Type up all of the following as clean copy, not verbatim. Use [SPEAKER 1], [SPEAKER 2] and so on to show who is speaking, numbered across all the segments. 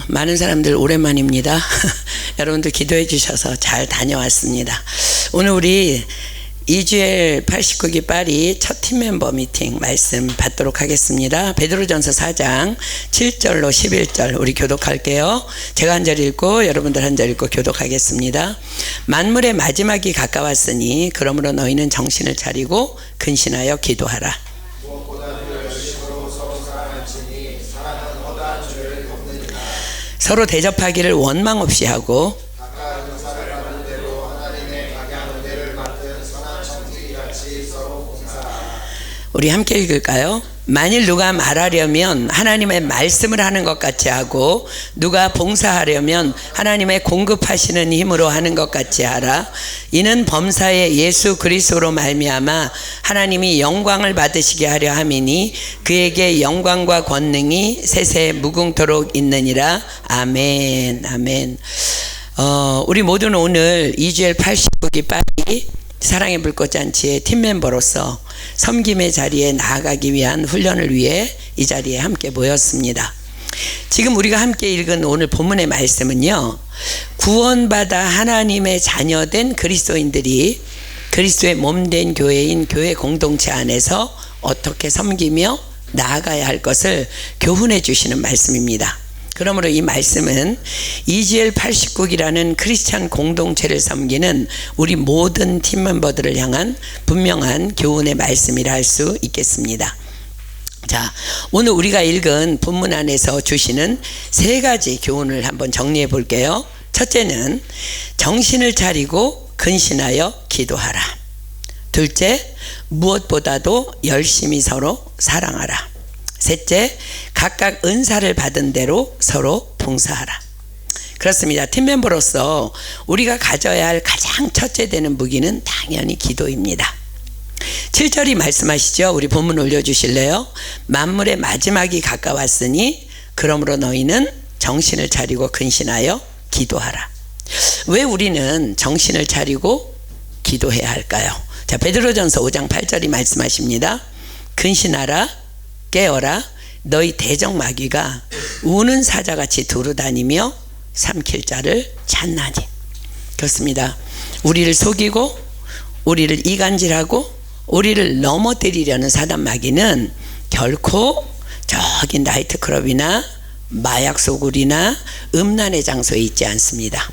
[SPEAKER 1] 많은 사람들 오랜만입니다. 여러분들 기도해 주셔서 잘 다녀왔습니다. 오늘 우리 이주엘 89기 파리 첫 팀멤버 미팅 말씀 받도록 하겠습니다. 베드로전서 4장 7절로 11절 우리 교독할게요. 제가 한 절 읽고 여러분들 한 절 읽고 교독하겠습니다. 만물의 마지막이 가까웠으니 그러므로 너희는 정신을 차리고 근신하여 기도하라. 서로 대접하기를 원망 없이 하고 우리 함께 읽을까요? 만일 누가 말하려면 하나님의 말씀을 하는 것 같이 하고 누가 봉사하려면 하나님의 공급하시는 힘으로 하는 것 같이 하라. 이는 범사에 예수 그리스도로 말미암아 하나님이 영광을 받으시게 하려 함이니 그에게 영광과 권능이 세세 무궁토록 있느니라. 아멘. 아멘. 우리 모두는 오늘 이주엘 89기 파리 사랑의 불꽃잔치의 팀멤버로서 섬김의 자리에 나아가기 위한 훈련을 위해 이 자리에 함께 모였습니다. 지금 우리가 함께 읽은 오늘 본문의 말씀은요, 구원받아 하나님의 자녀된 그리스도인들이 그리스도의 몸된 교회인 교회 공동체 안에서 어떻게 섬기며 나아가야 할 것을 교훈해 주시는 말씀입니다. 그러므로 이 말씀은 이주엘 89기라는 크리스찬 공동체를 섬기는 우리 모든 팀멤버들을 향한 분명한 교훈의 말씀이라 할 수 있겠습니다. 자, 오늘 우리가 읽은 본문 안에서 주시는 세 가지 교훈을 한번 정리해 볼게요. 첫째는 정신을 차리고 근신하여 기도하라. 둘째, 무엇보다도 열심히 서로 사랑하라. 셋째, 각각 은사를 받은 대로 서로 봉사하라. 그렇습니다. 팀멤버로서 우리가 가져야 할 가장 첫째 되는 무기는 당연히 기도입니다. 7절이 말씀하시죠. 우리 본문 올려주실래요? 만물의 마지막이 가까웠으니 그러므로 너희는 정신을 차리고 근신하여 기도하라. 왜 우리는 정신을 차리고 기도해야 할까요? 자, 베드로전서 5장 8절이 말씀하십니다. 근신하라, 깨어라. 너희 대적 마귀가 우는 사자같이 두루다니며 삼킬 자를 찾나니. 그렇습니다. 우리를 속이고 우리를 이간질하고 우리를 넘어뜨리려는 사단 마귀는 결코 저기 나이트클럽이나 마약 소굴이나 음란의 장소에 있지 않습니다.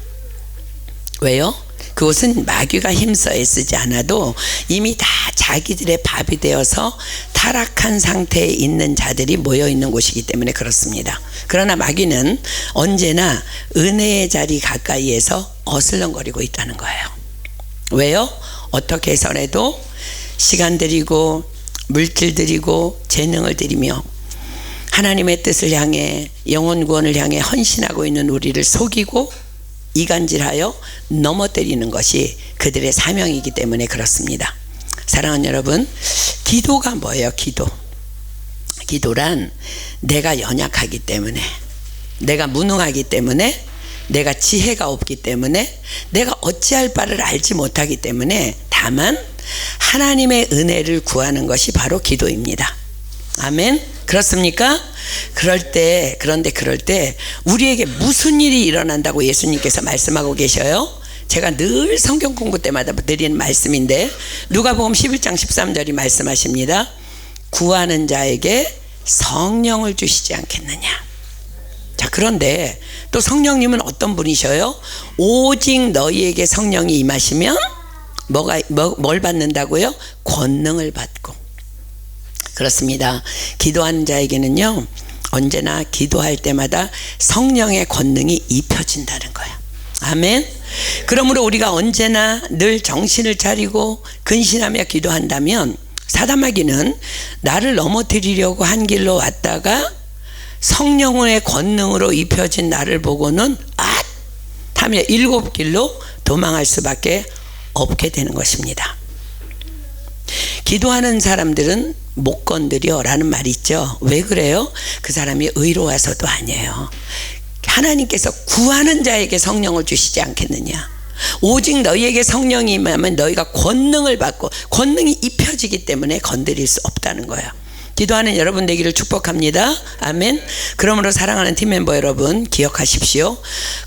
[SPEAKER 1] 왜요? 그곳은 마귀가 힘써 애쓰지 않아도 이미 다 자기들의 밥이 되어서 타락한 상태에 있는 자들이 모여있는 곳이기 때문에 그렇습니다. 그러나 마귀는 언제나 은혜의 자리 가까이에서 어슬렁거리고 있다는 거예요. 왜요? 어떻게 해서라도 시간 들이고 물질 들이고 재능을 들이며 하나님의 뜻을 향해 영혼 구원을 향해 헌신하고 있는 우리를 속이고 이간질하여 넘어뜨리는 것이 그들의 사명이기 때문에 그렇습니다. 사랑하는 여러분, 기도가 뭐예요? 기도란 내가 연약하기 때문에, 내가 무능하기 때문에, 내가 지혜가 없기 때문에, 내가 어찌할 바를 알지 못하기 때문에 다만 하나님의 은혜를 구하는 것이 바로 기도입니다. 아멘. 그렇습니까? 그런데 그럴 때 우리에게 무슨 일이 일어난다고 예수님께서 말씀하고 계셔요? 제가 늘 성경 공부 때마다 드리는 말씀인데 누가복음 11장 13절이 말씀하십니다. 구하는 자에게 성령을 주시지 않겠느냐. 자, 그런데 또 성령님은 어떤 분이셔요? 오직 너희에게 성령이 임하시면 뭘 받는다고요? 권능을 받고. 그렇습니다. 기도하는 자에게는요, 언제나 기도할 때마다 성령의 권능이 입혀진다는 거예요. 아멘. 그러므로 우리가 언제나 늘 정신을 차리고 근신하며 기도한다면 사단마귀는 나를 넘어뜨리려고 한 길로 왔다가 성령의 권능으로 입혀진 나를 보고는 하며 7길로 도망할 수밖에 없게 되는 것입니다. 기도하는 사람들은 못 건드려 라는 말이 있죠. 왜 그래요? 그 사람이 의로워서도 아니에요. 하나님께서 구하는 자에게 성령을 주시지 않겠느냐. 오직 너희에게 성령이 임하면 너희가 권능을 받고 권능이 입혀지기 때문에 건드릴 수 없다는 거예요. 기도하는 여러분 되기를 축복합니다. 아멘. 그러므로 사랑하는 팀멤버 여러분, 기억하십시오.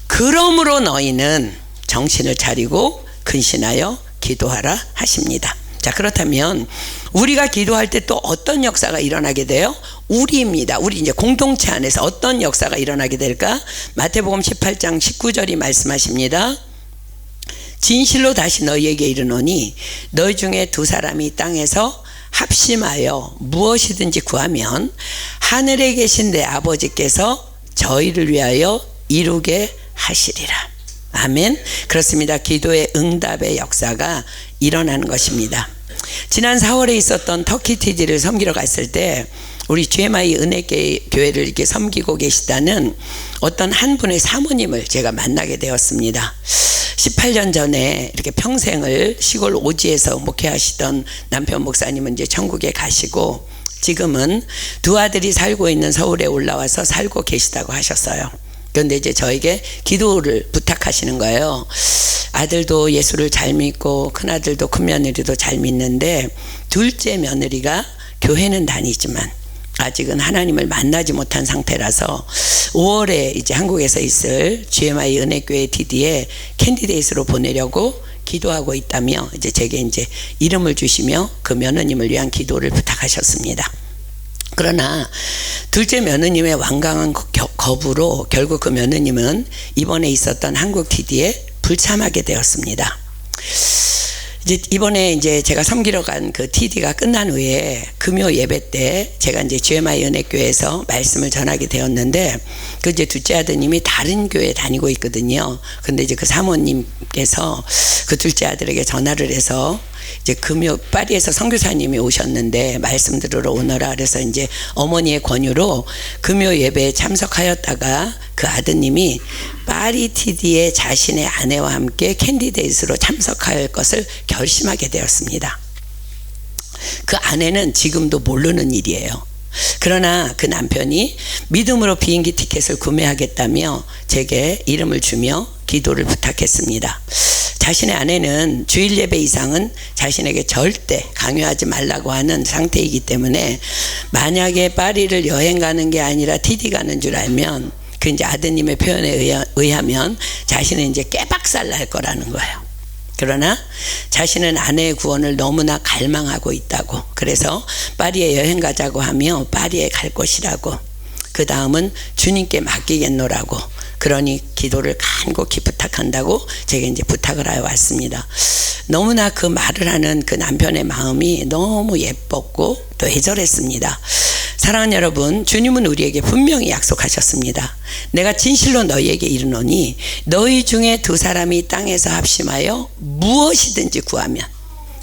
[SPEAKER 1] 그러므로 너희는 정신을 차리고 근신하여 기도하라 하십니다. 자, 그렇다면 우리가 기도할 때 또 어떤 역사가 일어나게 돼요? 우리입니다. 우리 이제 공동체 안에서 어떤 역사가 일어나게 될까? 마태복음 18장 19절이 말씀하십니다. 진실로 다시 너희에게 이르노니 너희 중에 두 사람이 땅에서 합심하여 무엇이든지 구하면 하늘에 계신 내 아버지께서 저희를 위하여 이루게 하시리라. 아멘. 그렇습니다. 기도의 응답의 역사가 일어나는 것입니다. 지난 4월에 있었던 터키 TD를 섬기러 갔을 때 우리 GMI 은혜교회를 이렇게 섬기고 계시다는 어떤 한 분의 사모님을 제가 만나게 되었습니다. 18년 전에 이렇게 평생을 시골 오지에서 목회하시던 남편 목사님은 이제 천국에 가시고 지금은 두 아들이 살고 있는 서울에 올라와서 살고 계시다고 하셨어요. 그런데 이제 저에게 기도를 부탁하시는 거예요. 아들도 예수를 잘 믿고 큰아들도 큰며느리도 잘 믿는데 둘째 며느리가 교회는 다니지만 아직은 하나님을 만나지 못한 상태라서 5월에 이제 한국에서 있을 GMI 은혜교회 TD에 캔디데이트로 보내려고 기도하고 있다며 이제 제게 이제 이름을 주시며 그 며느님을 위한 기도를 부탁하셨습니다. 그러나 둘째 며느님의 완강한 거부로 결국 그 며느님은 이번에 있었던 한국 TD에 불참하게 되었습니다. 이제 이번에 이제 제가 섬기러 간 그 TD가 끝난 후에 금요 예배 때 제가 이제 GMI 은혜교회에서 말씀을 전하게 되었는데 그 이제 둘째 아드님이 다른 교회 다니고 있거든요. 근데 이제 그 사모님께서 그 둘째 아들에게 전화를 해서 이제 금요 파리에서 선교사님이 오셨는데 말씀 들으러 오너라 그래서 이제 어머니의 권유로 금요 예배에 참석하였다가 그 아드님이 파리 TD에 자신의 아내와 함께 캔디데이트로 참석할 것을 결심하게 되었습니다. 그 아내는 지금도 모르는 일이에요. 그러나 그 남편이 믿음으로 비행기 티켓을 구매하겠다며 제게 이름을 주며 기도를 부탁했습니다. 자신의 아내는 주일 예배 이상은 자신에게 절대 강요하지 말라고 하는 상태이기 때문에 만약에 파리를 여행 가는 게 아니라 TD 가는 줄 알면 그 이제 아드님의 표현에 의하면 자신은 이제 깨박살 날 거라는 거예요. 그러나 자신은 아내의 구원을 너무나 갈망하고 있다고, 그래서 파리에 여행 가자고 하며 파리에 갈 것이라고, 그 다음은 주님께 맡기겠노라고, 그러니 기도를 간곡히 부탁한다고 제가 이제 부탁을 하여 왔습니다. 너무나 그 말을 하는 그 남편의 마음이 너무 예뻤고 또 애절했습니다. 사랑하는 여러분, 주님은 우리에게 분명히 약속하셨습니다. 내가 진실로 너희에게 이르노니 너희 중에 두 사람이 땅에서 합심하여 무엇이든지 구하면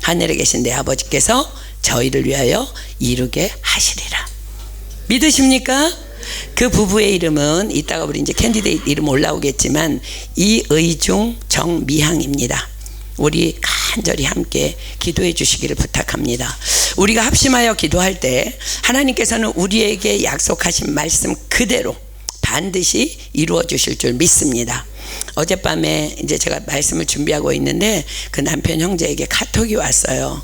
[SPEAKER 1] 하늘에 계신 내 아버지께서 저희를 위하여 이루게 하시리라. 믿으십니까? 그 부부의 이름은 이따가 우리 이제 캔디데이트 이름 올라오겠지만 이의중 정미향입니다. 우리 간절히 함께 기도해 주시기를 부탁합니다. 우리가 합심하여 기도할 때 하나님께서는 우리에게 약속하신 말씀 그대로 반드시 이루어 주실 줄 믿습니다. 어젯밤에 이제 제가 말씀을 준비하고 있는데 그 남편 형제에게 카톡이 왔어요.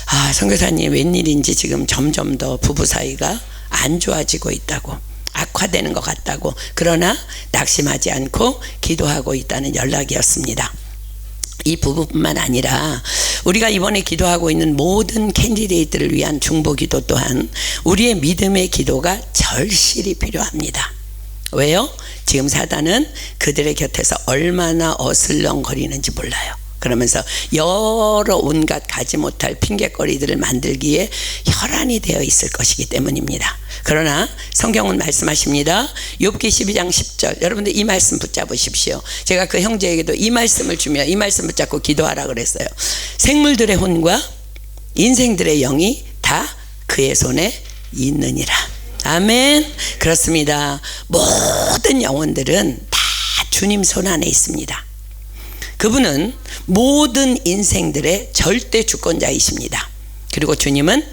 [SPEAKER 1] 아, 선교사님 웬일인지 지금 점점 더 부부 사이가 안 좋아지고 있다고, 악화되는 것 같다고, 그러나 낙심하지 않고 기도하고 있다는 연락이었습니다. 이 부부뿐만 아니라 우리가 이번에 기도하고 있는 모든 캔디데이트를 위한 중보 기도 또한 우리의 믿음의 기도가 절실히 필요합니다. 왜요? 지금 사단은 그들의 곁에서 얼마나 어슬렁거리는지 몰라요. 그러면서 여러 온갖 가지 못할 핑계거리들을 만들기에 혈안이 되어 있을 것이기 때문입니다. 그러나 성경은 말씀하십니다. 욥기 12장 10절, 여러분들 이 말씀 붙잡으십시오. 제가 그 형제에게도 이 말씀을 주며 이 말씀 붙잡고 기도하라 그랬어요. 생물들의 혼과 인생들의 영이 다 그의 손에 있느니라. 아멘. 그렇습니다. 모든 영혼들은 다 주님 손 안에 있습니다. 그분은 모든 인생들의 절대 주권자이십니다. 그리고 주님은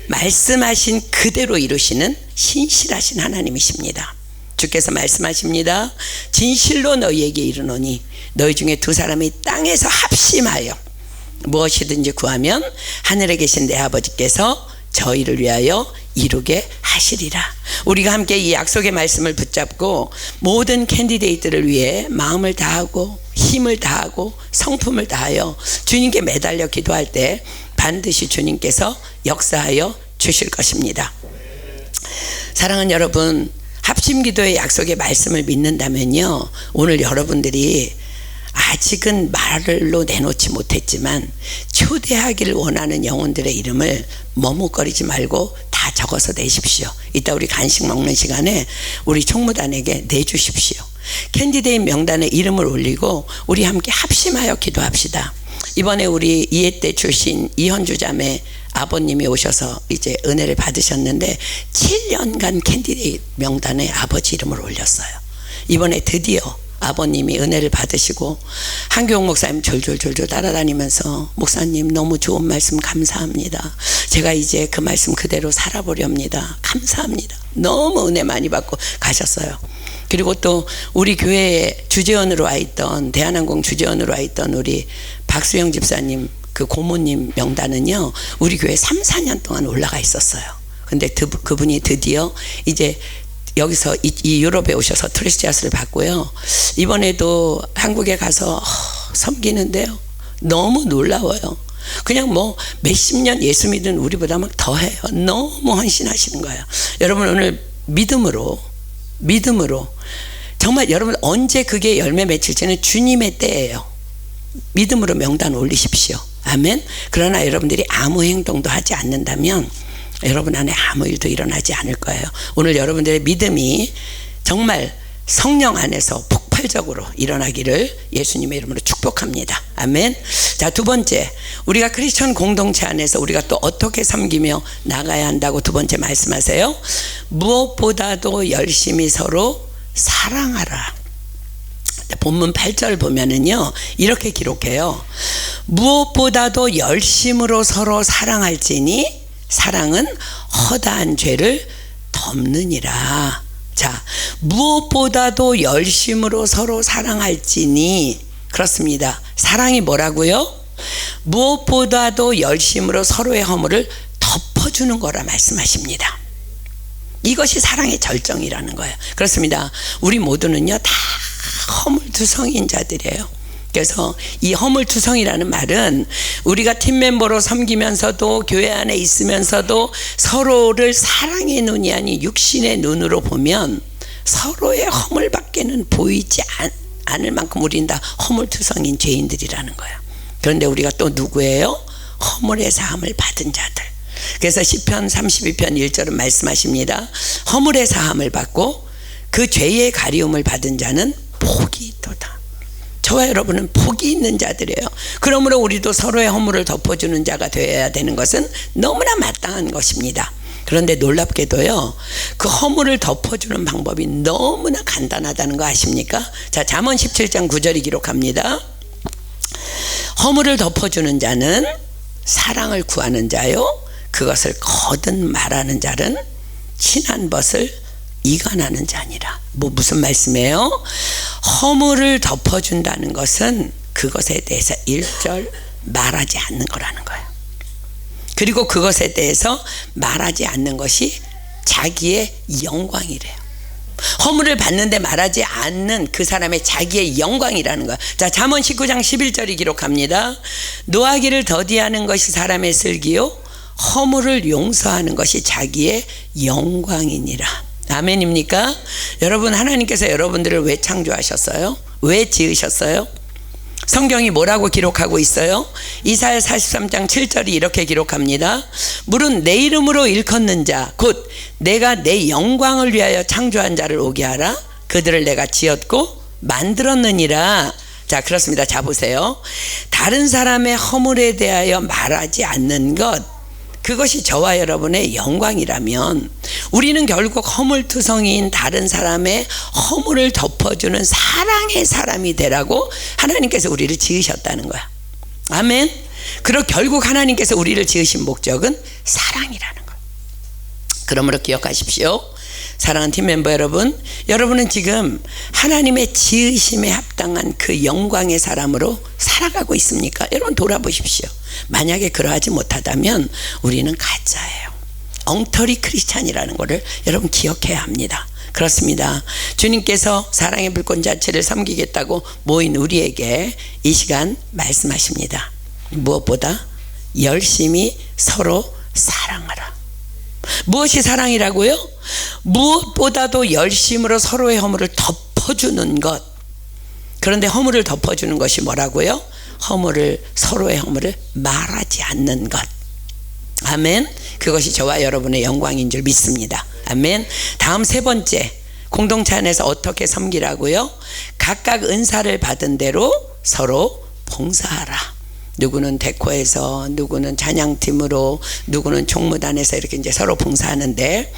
[SPEAKER 1] 말씀하신 그대로 이루시는 신실하신 하나님이십니다. 주께서 말씀하십니다. 진실로 너희에게 이르노니 너희 중에 두 사람이 땅에서 합심하여 무엇이든지 구하면 하늘에 계신 내 아버지께서 저희를 위하여 이루게 하시리라. 우리가 함께 이 약속의 말씀을 붙잡고 모든 캔디데이트를 위해 마음을 다하고 힘을 다하고 성품을 다하여 주님께 매달려 기도할 때 반드시 주님께서 역사하여 주실 것입니다. 사랑하는 여러분, 합심기도의 약속의 말씀을 믿는다면요, 오늘 여러분들이 아직은 말로 내놓지 못했지만 초대하기를 원하는 영혼들의 이름을 머뭇거리지 말고 다 적어서 내십시오. 이따 우리 간식 먹는 시간에 우리 총무단에게 내주십시오. 캔디데이트 명단에 이름을 올리고 우리 함께 합심하여 기도합시다. 이번에 우리 이해때 출신 이현주 자매 아버님이 오셔서 이제 은혜를 받으셨는데 7년간 캔디데이트 명단에 아버지 이름을 올렸어요. 이번에 드디어 아버님이 은혜를 받으시고 한교옥 목사님 졸졸졸졸 따라다니면서 목사님 너무 좋은 말씀 감사합니다. 제가 이제 그 말씀 그대로 살아보렵니다. 감사합니다. 너무 은혜 많이 받고 가셨어요. 그리고 또 우리 교회에 주재원으로 와 있던, 대한항공 주재원으로 와 있던 우리 박수영 집사님 그 고모님 명단은요, 우리 교회 3, 4년 동안 올라가 있었어요. 근데 그분이 드디어 이제 여기서 이 유럽에 오셔서 트리스티아스를 받고요, 이번에도 한국에 가서 섬기는데요, 너무 놀라워요. 그냥 뭐 몇십 년 예수 믿은 우리보다 막 더해요. 너무 헌신하시는 거예요. 여러분 오늘 믿음으로 정말 여러분 언제 그게 열매 맺힐지는 주님의 때예요. 믿음으로 명단 올리십시오. 아멘. 그러나 여러분들이 아무 행동도 하지 않는다면 여러분 안에 아무 일도 일어나지 않을 거예요. 오늘 여러분들의 믿음이 정말 성령 안에서 폭발적으로 일어나기를 예수님의 이름으로 축복합니다. 아멘. 자, 두 번째, 우리가 크리스천 공동체 안에서 우리가 또 어떻게 섬기며 나가야 한다고 두 번째 말씀하세요. 무엇보다도 열심히 서로 사랑하라. 본문 8절 보면은요, 이렇게 기록해요. 무엇보다도 열심으로 서로 사랑할지니 사랑은 허다한 죄를 덮느니라. 자, 무엇보다도 열심으로 서로 사랑할지니, 그렇습니다. 사랑이 뭐라고요? 무엇보다도 열심으로 서로의 허물을 덮어주는 거라 말씀하십니다. 이것이 사랑의 절정이라는 거예요. 그렇습니다. 우리 모두는요 다 허물투성인 자들이에요. 그래서 이 허물투성이라는 말은 우리가 팀멤버로 섬기면서도 교회 안에 있으면서도 서로를 사랑의 눈이 아닌 육신의 눈으로 보면 서로의 허물밖에는 보이지 않을 만큼 우린 다 허물투성인 죄인들이라는 거예요. 그런데 우리가 또 누구예요? 허물의 사함을 받은 자들. 그래서 시편 32편 1절은 말씀하십니다. 허물의 사함을 받고 그 죄의 가리움을 받은 자는 복이 있도다. 저와 여러분은 복이 있는 자들이에요. 그러므로 우리도 서로의 허물을 덮어주는 자가 되어야 되는 것은 너무나 마땅한 것입니다. 그런데 놀랍게도요, 그 허물을 덮어주는 방법이 너무나 간단하다는 거 아십니까? 자, 잠언 17장 9절이 기록합니다. 허물을 덮어주는 자는 사랑을 구하는 자요, 그것을 거듭 말하는 자는 친한 벗을 이간하는 자니라. 무슨 말씀이에요? 허물을 덮어준다는 것은 그것에 대해서 일절 말하지 않는 거라는 거예요. 그리고 그것에 대해서 말하지 않는 것이 자기의 영광이래요. 허물을 받는데 말하지 않는 그 사람의 자기의 영광이라는 거예요. 자, 잠언 19장 11절이 기록합니다. 노하기를 더디하는 것이 사람의 슬기요, 허물을 용서하는 것이 자기의 영광이니라. 아멘입니까? 여러분, 하나님께서 여러분들을 왜 창조하셨어요? 왜 지으셨어요? 성경이 뭐라고 기록하고 있어요? 이사야 43장 7절이 이렇게 기록합니다. 물은 내 이름으로 일컫는 자, 곧 내가 내 영광을 위하여 창조한 자를 오게 하라. 그들을 내가 지었고 만들었느니라. 자, 그렇습니다. 자, 보세요. 다른 사람의 허물에 대하여 말하지 않는 것, 그것이 저와 여러분의 영광이라면 우리는 결국 허물투성이인 다른 사람의 허물을 덮어주는 사랑의 사람이 되라고 하나님께서 우리를 지으셨다는 거야. 아멘. 그리고 결국 하나님께서 우리를 지으신 목적은 사랑이라는 거야. 그러므로 기억하십시오. 사랑하는 팀멤버 여러분, 여러분은 지금 하나님의 지으심에 합당한 그 영광의 사람으로 살아가고 있습니까? 여러분 돌아보십시오. 만약에 그러하지 못하다면 우리는 가짜예요. 엉터리 크리스찬이라는 것을 여러분 기억해야 합니다. 그렇습니다. 주님께서 사랑의 불꽃잔치를 섬기겠다고 모인 우리에게 이 시간 말씀하십니다. 무엇보다 열심히 서로 사랑하라. 무엇이 사랑이라고요? 무엇보다도 열심으로 서로의 허물을 덮어주는 것. 그런데 허물을 덮어주는 것이 뭐라고요? 서로의 허물을 말하지 않는 것. 아멘. 그것이 저와 여러분의 영광인 줄 믿습니다. 아멘. 다음 세 번째, 공동체 안에서 어떻게 섬기라고요? 각각 은사를 받은 대로 서로 봉사하라. 누구는 데코에서, 누구는 찬양팀으로, 누구는 총무단에서 이렇게 이제 서로 봉사하는데,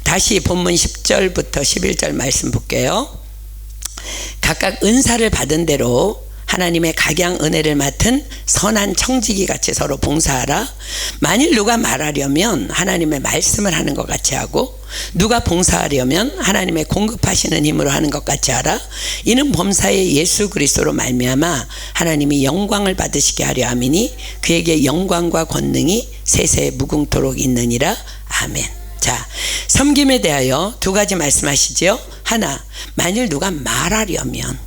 [SPEAKER 1] 다시 본문 10절부터 11절 말씀 볼게요. 각각 은사를 받은 대로 하나님의 각양 은혜를 맡은 선한 청지기 같이 서로 봉사하라. 만일 누가 말하려면 하나님의 말씀을 하는 것 같이 하고, 누가 봉사하려면 하나님의 공급하시는 힘으로 하는 것 같이 하라. 이는 범사의 예수 그리스도로 말미암아 하나님이 영광을 받으시게 하려 함이니 그에게 영광과 권능이 세세 무궁토록 있느니라. 아멘. 자, 섬김에 대하여 두 가지 말씀하시죠. 하나, 만일 누가 말하려면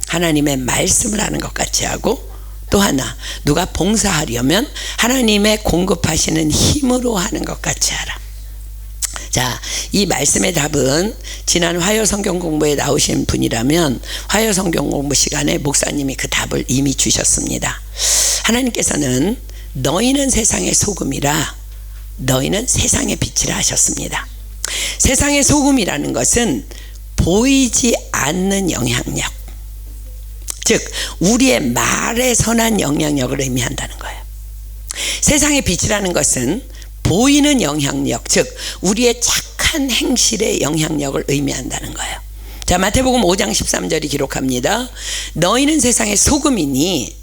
[SPEAKER 1] 하나님의 말씀을 하는 것 같이 하고, 또 하나, 누가 봉사하려면 하나님의 공급하시는 힘으로 하는 것 같이 하라. 자, 이 말씀의 답은 지난 화요 성경 공부에 나오신 분이라면 화요 성경 공부 시간에 목사님이 그 답을 이미 주셨습니다. 하나님께서는 너희는 세상의 소금이라 너희는 세상의 빛이라 하셨습니다. 세상의 소금이라는 것은 보이지 않는 영향력, 즉 우리의 말에 선한 영향력을 의미한다는 거예요. 세상의 빛이라는 것은 보이는 영향력, 즉 우리의 착한 행실의 영향력을 의미한다는 거예요. 자, 마태복음 5장 13절이 기록합니다. 너희는 세상의 소금이니,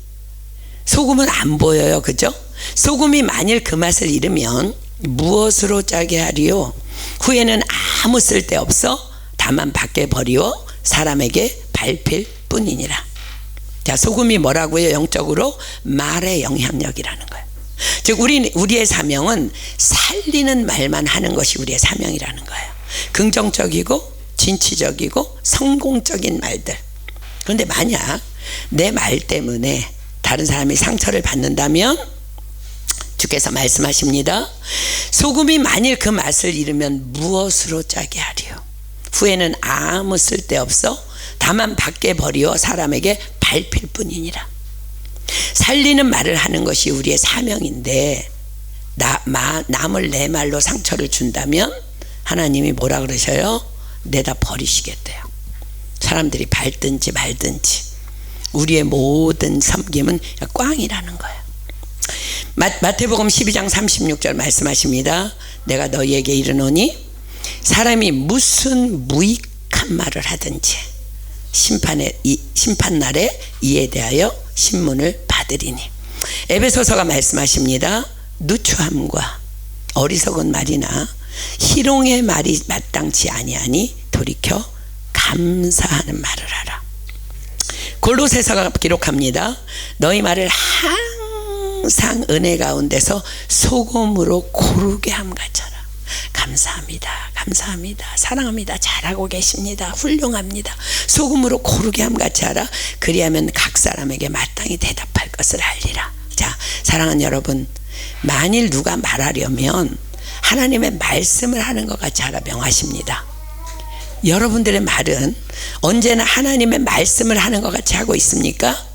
[SPEAKER 1] 소금은 안 보여요, 그죠? 소금이 만일 그 맛을 잃으면 무엇으로 짜게 하리요? 후에는 아무 쓸데없어 다만 밖에 버리어 사람에게 밟힐 뿐이니라. 자, 소금이 뭐라고요? 영적으로 말의 영향력이라는 거예요. 즉 우리의 사명은 살리는 말만 하는 것이 우리의 사명이라는 거예요. 긍정적이고 진취적이고 성공적인 말들. 그런데 만약 내 말 때문에 다른 사람이 상처를 받는다면 주께서 말씀하십니다. 소금이 만일 그 맛을 잃으면 무엇으로 짜게 하리요? 후에는 아무 쓸데없어 다만 밖에 버리어 사람에게 밟힐 뿐이니라. 살리는 말을 하는 것이 우리의 사명인데 남을 내 말로 상처를 준다면 하나님이 뭐라 그러셔요? 내다 버리시겠대요. 사람들이 밟든지 말든지 우리의 모든 섬김은 꽝이라는 거예요. 마태복음 12장 36절 말씀하십니다. 내가 너희에게 이르노니 사람이 무슨 무익한 말을 하든지 심판날에 이에 대하여 신문을 받으리니. 에베소서가 말씀하십니다. 누추함과 어리석은 말이나 희롱의 말이 마땅치 아니하니 돌이켜 감사하는 말을 하라. 골로새서가 기록합니다. 너희 말을 항상 은혜 가운데서 소금으로 고르게 함같이 하라. 감사합니다. 감사합니다. 사랑합니다. 잘하고 계십니다. 훌륭합니다. 소금으로 고르게 함같이 하라. 그리하면 각 사람에게 마땅히 대답할 것을 알리라. 자, 사랑하는 여러분, 만일 누가 말하려면 하나님의 말씀을 하는 것 같이 하라 명하십니다. 여러분들의 말은 언제나 하나님의 말씀을 하는 것 같이 하고 있습니까?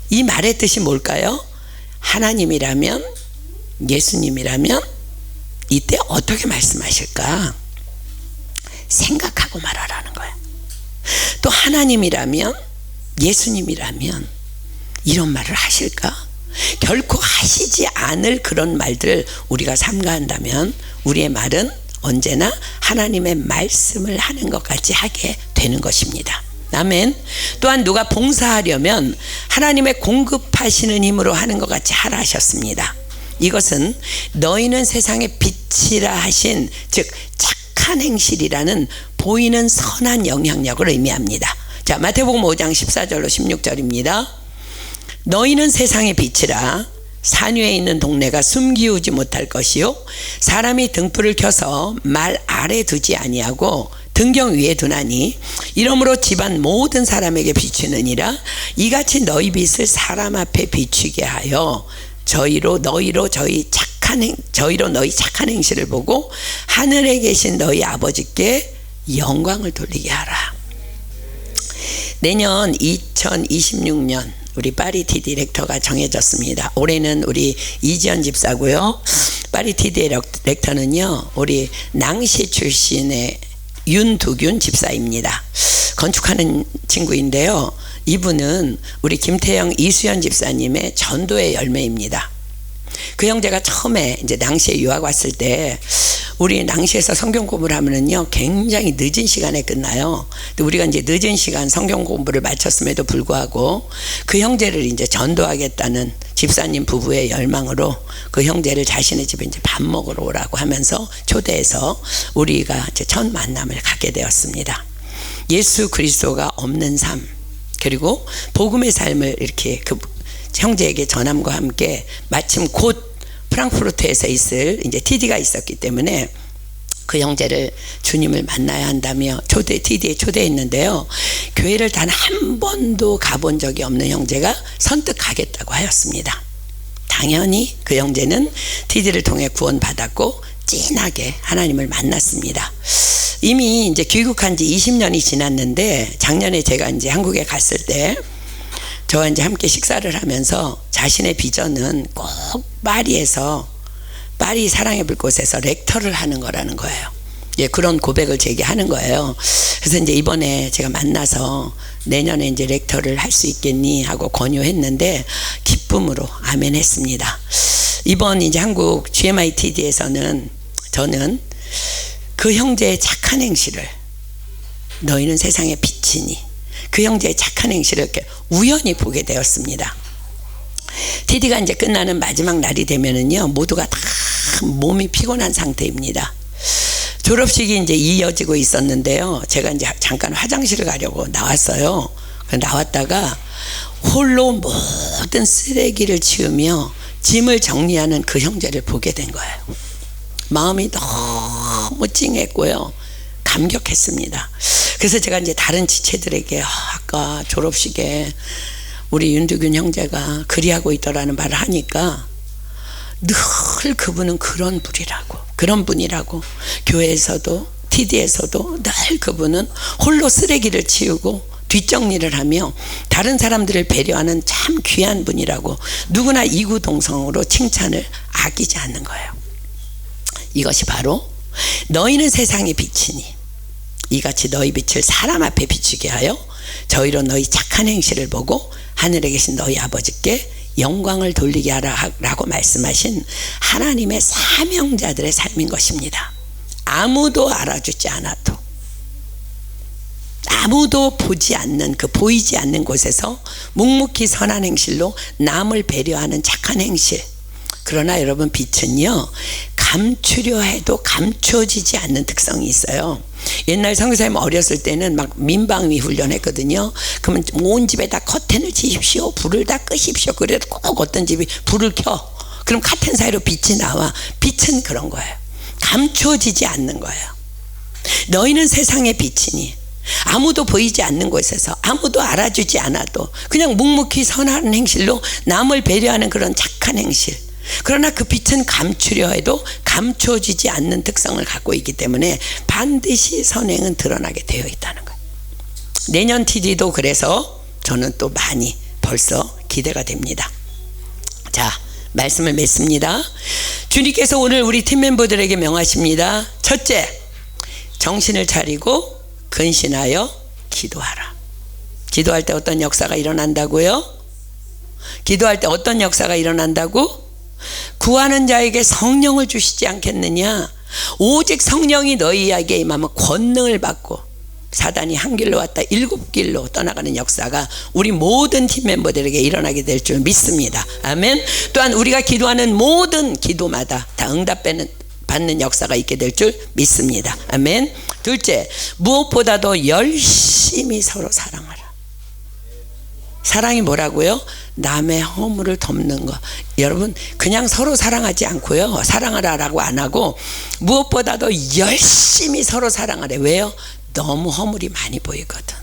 [SPEAKER 1] 이 말의 뜻이 뭘까요? 하나님이라면, 예수님이라면 이때 어떻게 말씀하실까? 생각하고 말하라는 거예요. 또 하나님이라면, 예수님이라면 이런 말을 하실까? 결코 하시지 않을 그런 말들을 우리가 삼가한다면 우리의 말은 언제나 하나님의 말씀을 하는 것 같이 하게 되는 것입니다. 아멘. 또한 누가 봉사하려면 하나님의 공급하시는 힘으로 하는 것 같이 하라 하셨습니다. 이것은 너희는 세상의 빛이라 하신, 즉 착한 행실이라는 보이는 선한 영향력을 의미합니다. 자, 마태복음 5장 14절로 16절입니다. 너희는 세상의 빛이라 산 위에 있는 동네가 숨기우지 못할 것이요 사람이 등불을 켜서 말 아래 두지 아니하고 등경 위에 두나니 이러므로 집안 모든 사람에게 비추느니라. 이같이 너희 빛을 사람 앞에 비추게 하여 저희로 너희 착한 행실을 보고 하늘에 계신 너희 아버지께 영광을 돌리게 하라. 내년 2026년 우리 파리티 디렉터가 정해졌습니다. 올해는 우리 이지연 집사고요. 파리티 디렉터는요 우리 낭시 출신의 윤두균 집사입니다. 건축하는 친구인데요. 이분은 우리 김태영 이수연 집사님의 전도의 열매입니다. 그 형제가 처음에 이제 낭시에 유학 왔을 때 우리 낭시에서 성경 공부를 하면은요 굉장히 늦은 시간에 끝나요. 근데 우리가 이제 늦은 시간 성경 공부를 마쳤음에도 불구하고 그 형제를 이제 전도하겠다는 집사님 부부의 열망으로 그 형제를 자신의 집에 이제 밥 먹으러 오라고 하면서 초대해서 우리가 이제 첫 만남을 갖게 되었습니다. 예수 그리스도가 없는 삶 그리고 복음의 삶을 이렇게 그 형제에게 전함과 함께 마침 곧 프랑크푸르트에서 있을 이제 TD가 있었기 때문에 그 형제를 주님을 만나야 한다며 TD에 초대했는데요. 교회를 단 한 번도 가본 적이 없는 형제가 선뜻 가겠다고 하였습니다. 당연히 그 형제는 TD를 통해 구원받았고 진하게 하나님을 만났습니다. 이미 이제 귀국한 지 20년이 지났는데 작년에 제가 이제 한국에 갔을 때 저와 이제 함께 식사를 하면서 자신의 비전은 꼭 파리 사랑의 불꽃에서 렉터를 하는 거라는 거예요. 예, 그런 고백을 제게 하는 거예요. 그래서 이제 이번에 제가 만나서 내년에 이제 렉터를 할 수 있겠니 하고 권유했는데 기쁨으로 아멘 했습니다. 이번 이제 한국 GMITD에서는 저는 그 형제의 착한 행실을 너희는 세상의 빛이니 그 형제의 착한 행실을 이렇게 우연히 보게 되었습니다. TD가 이제 끝나는 마지막 날이 되면은요 모두가 다 몸이 피곤한 상태입니다. 졸업식이 이제 이어지고 있었는데요. 제가 이제 잠깐 화장실을 가려고 나왔어요. 나왔다가 홀로 모든 쓰레기를 치우며 짐을 정리하는 그 형제를 보게 된 거예요. 마음이 너무 찡했고요. 감격했습니다. 그래서 제가 이제 다른 지체들에게 아까 졸업식에 우리 윤두균 형제가 그리하고 있더라는 말을 하니까 늘 그분은 그런 분이라고 교회에서도 TD에서도 늘 그분은 홀로 쓰레기를 치우고 뒷정리를 하며 다른 사람들을 배려하는 참 귀한 분이라고 누구나 이구동성으로 칭찬을 아끼지 않는 거예요. 이것이 바로 너희는 세상의 빛이니 이같이 너희 빛을 사람 앞에 비추게 하여 저희로 너희 착한 행실을 보고 하늘에 계신 너희 아버지께 영광을 돌리게 하라 라고 말씀하신 하나님의 사명자들의 삶인 것입니다. 아무도 알아주지 않아도 아무도 보지 않는 그 보이지 않는 곳에서 묵묵히 선한 행실로 남을 배려하는 착한 행실. 그러나 여러분 빛은요 감추려 해도 감추어지지 않는 특성이 있어요. 옛날 선교사님 어렸을 때는 막 민방위 훈련했거든요. 그러면 온 집에 다 커튼을 치십시오, 불을 다 끄십시오. 그래도 꼭 어떤 집이 불을 켜. 그럼 커튼 사이로 빛이 나와. 빛은 그런 거예요. 감추어지지 않는 거예요. 너희는 세상의 빛이니 아무도 보이지 않는 곳에서 아무도 알아주지 않아도 그냥 묵묵히 선한 행실로 남을 배려하는 그런 착한 행실. 그러나 그 빛은 감추려 해도 감추어지지 않는 특성을 갖고 있기 때문에 반드시 선행은 드러나게 되어 있다는 거예요. 내년 TD도 그래서 저는 또 많이 벌써 기대가 됩니다. 자, 말씀을 맺습니다. 주님께서 오늘 우리 팀 멤버들에게 명하십니다. 첫째, 정신을 차리고 근신하여 기도하라. 기도할 때 어떤 역사가 일어난다고요? 기도할 때 어떤 역사가 일어난다고? 구하는 자에게 성령을 주시지 않겠느냐? 오직 성령이 너희에게 임하면 권능을 받고 사단이 한 길로 왔다 7길로 떠나가는 역사가 우리 모든 팀 멤버들에게 일어나게 될 줄 믿습니다. 아멘. 또한 우리가 기도하는 모든 기도마다 다 응답받는 역사가 있게 될 줄 믿습니다. 아멘. 둘째, 무엇보다도 열심히 서로 사랑하라. 사랑이 뭐라고요? 남의 허물을 덮는 것. 여러분 그냥 서로 사랑하지 않고요, 사랑하라라고 안 하고 무엇보다도 열심히 서로 사랑하래. 왜요? 너무 허물이 많이 보이거든.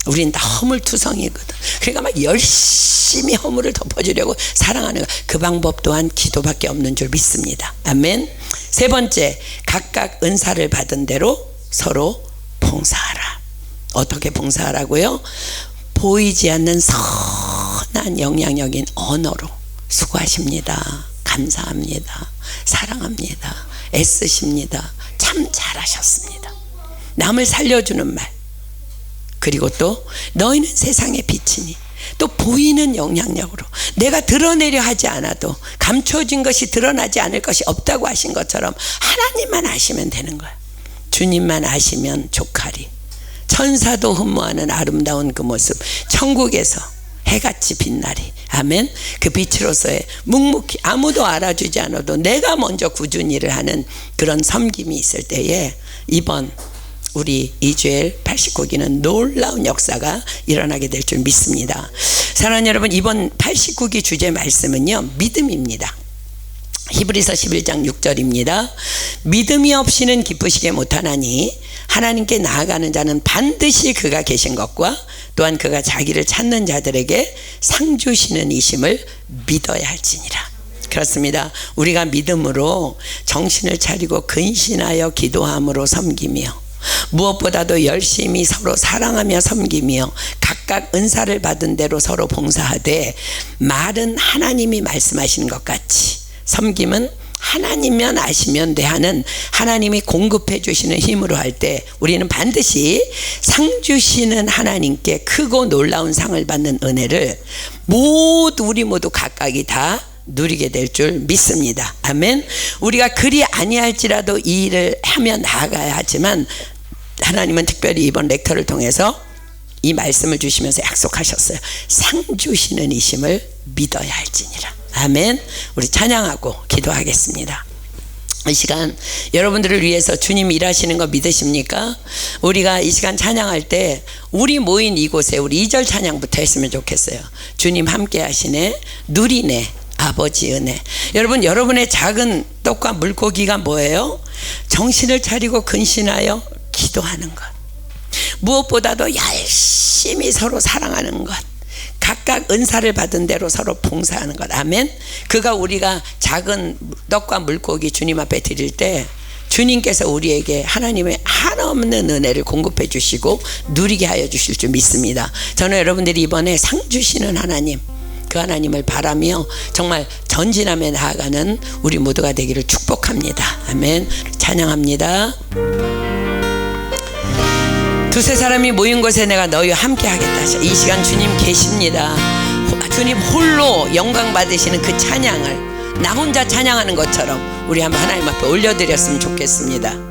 [SPEAKER 1] 우린 다 허물투성이거든. 그러니까 막 열심히 허물을 덮어주려고 사랑하는 것. 그 방법 또한 기도밖에 없는 줄 믿습니다. 아멘. 세 번째, 각각 은사를 받은 대로 서로 봉사하라. 어떻게 봉사하라고요? 보이지 않는 선한 영향력인 언어로 수고하십니다, 감사합니다, 사랑합니다, 애쓰십니다, 참 잘하셨습니다, 남을 살려주는 말, 그리고 또 너희는 세상의 빛이니, 또 보이는 영향력으로 내가 드러내려 하지 않아도 감춰진 것이 드러나지 않을 것이 없다고 하신 것처럼 하나님만 아시면 되는 거야. 주님만 아시면 족하리. 천사도 흠모하는 아름다운 그 모습, 천국에서 해같이 빛나리. 아멘. 그 빛으로서의 묵묵히 아무도 알아주지 않아도 내가 먼저 꾸준히 일을 하는 그런 섬김이 있을 때에 이번 우리 이주엘 89기는 놀라운 역사가 일어나게 될 줄 믿습니다. 사랑하는 여러분, 이번 89기 주제 말씀은요, 믿음입니다. 히브리서 11장 6절입니다. 믿음이 없이는 기쁘시게 못하나니 하나님께 나아가는 자는 반드시 그가 계신 것과 또한 그가 자기를 찾는 자들에게 상 주시는 이심을 믿어야 할지니라. 그렇습니다. 우리가 믿음으로 정신을 차리고 근신하여 기도함으로 섬기며 무엇보다도 열심히 서로 사랑하며 섬기며 각각 은사를 받은 대로 서로 봉사하되, 말은 하나님이 말씀하시는 것 같이 섬김은 하나님만 아시면 돼 하는 하나님이 공급해 주시는 힘으로 할 때 우리는 반드시 상 주시는 하나님께 크고 놀라운 상을 받는 은혜를 우리 모두 각각이 다 누리게 될 줄 믿습니다. 아멘. 우리가 그리 아니할지라도 이 일을 하며 나아가야 하지만 하나님은 특별히 이번 렉터를 통해서 이 말씀을 주시면서 약속하셨어요. 상 주시는 이심을 믿어야 할지니라. 아멘. 우리 찬양하고 기도하겠습니다. 이 시간 여러분들을 위해서 주님 일하시는 거 믿으십니까? 우리가 이 시간 찬양할 때 우리 모인 이곳에 우리 2절 찬양부터 했으면 좋겠어요. 주님 함께 하시네, 누리네, 아버지 은혜. 여러분, 여러분의 작은 떡과 물고기가 뭐예요? 정신을 차리고 근신하여 기도하는 것, 무엇보다도 열심히 서로 사랑하는 것, 각각 은사를 받은 대로 서로 봉사하는 것. 아멘. 그가 우리가 작은 떡과 물고기 주님 앞에 드릴 때 주님께서 우리에게 하나님의 한없는 은혜를 공급해 주시고 누리게 하여 주실 줄 믿습니다. 저는 여러분들이 이번에 상 주시는 하나님, 그 하나님을 바라며 정말 전진하며 나아가는 우리 모두가 되기를 축복합니다. 아멘. 찬양합니다. 두세 사람이 모인 곳에 내가 너희와 함께 하겠다. 이 시간 주님 계십니다. 주님 홀로 영광 받으시는 그 찬양을 나 혼자 찬양하는 것처럼 우리 한번 하나님 앞에 올려드렸으면 좋겠습니다.